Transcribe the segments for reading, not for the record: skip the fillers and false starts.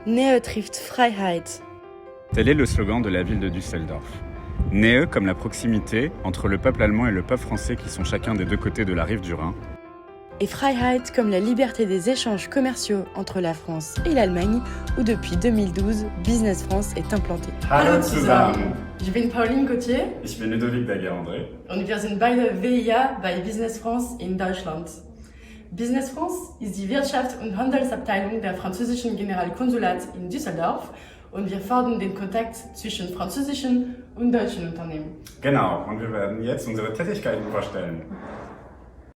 Nähe trifft Freiheit. Tel est le slogan de la ville de Düsseldorf. Nähe comme la proximité entre le peuple allemand et le peuple français qui sont chacun des deux côtés de la rive du Rhin. Et Freiheit comme la liberté des échanges commerciaux entre la France et l'Allemagne, où depuis 2012, Business France est implanté. Hallo zusammen! Ich bin Pauline Gauthier Ich bin Ludovic Daguerre-André. und wir sind beide WIA bei Business France in Deutschland. Business France ist die Wirtschafts- und Handelsabteilung der französischen Generalkonsulat in Düsseldorf und wir fördern den Kontakt zwischen französischen und deutschen Unternehmen. Genau, und wir werden jetzt unsere Tätigkeiten vorstellen.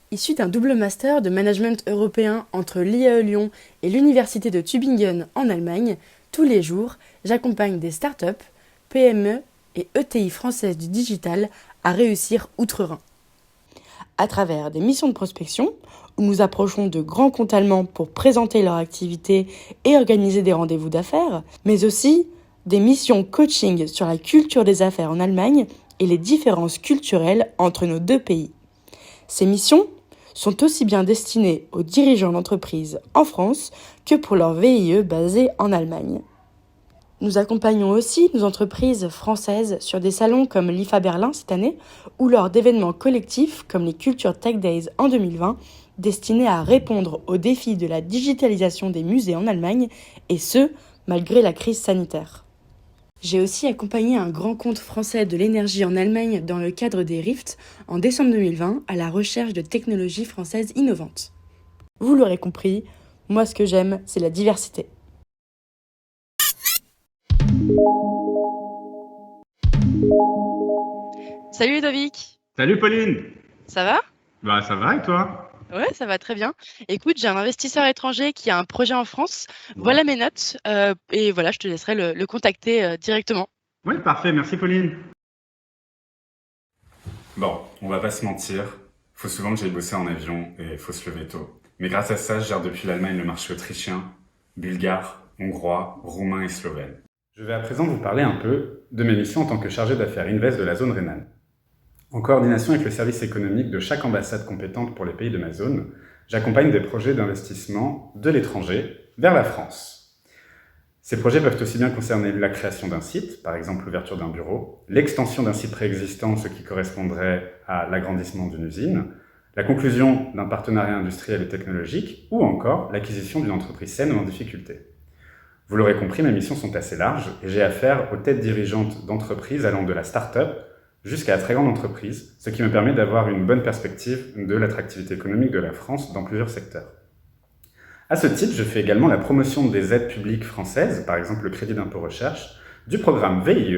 Issu d'un double master de management européen entre l'IAE Lyon et l'Université de Tübingen en Allemagne, tous les jours, j'accompagne des startups, PME et ETI françaises du digital à réussir outre-Rhin. À travers des missions de prospection, où nous approchons de grands comptes allemands pour présenter leur activité et organiser des rendez-vous d'affaires, mais aussi des missions coaching sur la culture des affaires en Allemagne et les différences culturelles entre nos deux pays. Ces missions sont aussi bien destinées aux dirigeants d'entreprises en France que pour leurs VIE basés en Allemagne. Nous accompagnons aussi nos entreprises françaises sur des salons comme l'IFA Berlin cette année ou lors d'événements collectifs comme les Culture Tech Days en 2020 destinés à répondre aux défis de la digitalisation des musées en Allemagne et ce, malgré la crise sanitaire. J'ai aussi accompagné un grand compte français de l'énergie en Allemagne dans le cadre des RIFT en décembre 2020 à la recherche de technologies françaises innovantes. Vous l'aurez compris, moi ce que j'aime, c'est la diversité. Salut Ludovic, Salut Pauline! ça va? Bah ça va et toi? Ouais, ça va très bien. Écoute, j'ai un investisseur étranger qui a un projet en France. Voilà mes notes et voilà, je te laisserai le contacter directement. Oui, parfait, merci Pauline. Bon, on va pas se mentir, faut souvent que j'aille bosser en avion et faut se lever tôt. Mais grâce à ça, je gère depuis l'Allemagne le marché autrichien, bulgare, hongrois, roumain et slovène. Je vais à présent vous parler un peu de mes missions en tant que chargé d'affaires Invest de la zone rhénane. En coordination avec le service économique de chaque ambassade compétente pour les pays de ma zone, j'accompagne des projets d'investissement de l'étranger vers la France. Ces projets peuvent aussi bien concerner la création d'un site, par exemple l'ouverture d'un bureau, l'extension d'un site préexistant, ce qui correspondrait à l'agrandissement d'une usine, la conclusion d'un partenariat industriel et technologique, ou encore l'acquisition d'une entreprise saine ou en difficulté. Vous l'aurez compris, mes missions sont assez larges et j'ai affaire aux têtes dirigeantes d'entreprises allant de la start-up jusqu'à la très grande entreprise, ce qui me permet d'avoir une bonne perspective de l'attractivité économique de la France dans plusieurs secteurs. À ce titre, je fais également la promotion des aides publiques françaises, par exemple le crédit d'impôt recherche, du programme VIE,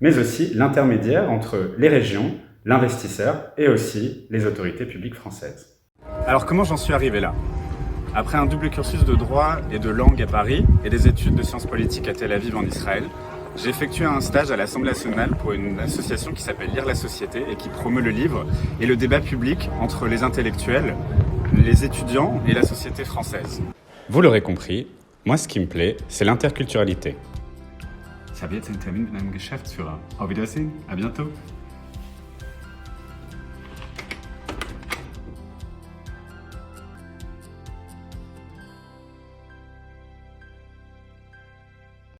mais aussi l'intermédiaire entre les régions, l'investisseur et aussi les autorités publiques françaises. Alors comment j'en suis arrivé là ? Après un double cursus de droit et de langue à Paris et des études de sciences politiques à Tel Aviv en Israël, j'ai effectué un stage à l'Assemblée nationale pour une association qui s'appelle Lire la Société et qui promeut le livre et le débat public entre les intellectuels, les étudiants et la société française. Vous l'aurez compris, moi ce qui me plaît, c'est l'interculturalité. Ich habe jetzt einen Termin mit einem Geschäftsführer. Auf Wiedersehen, à bientôt.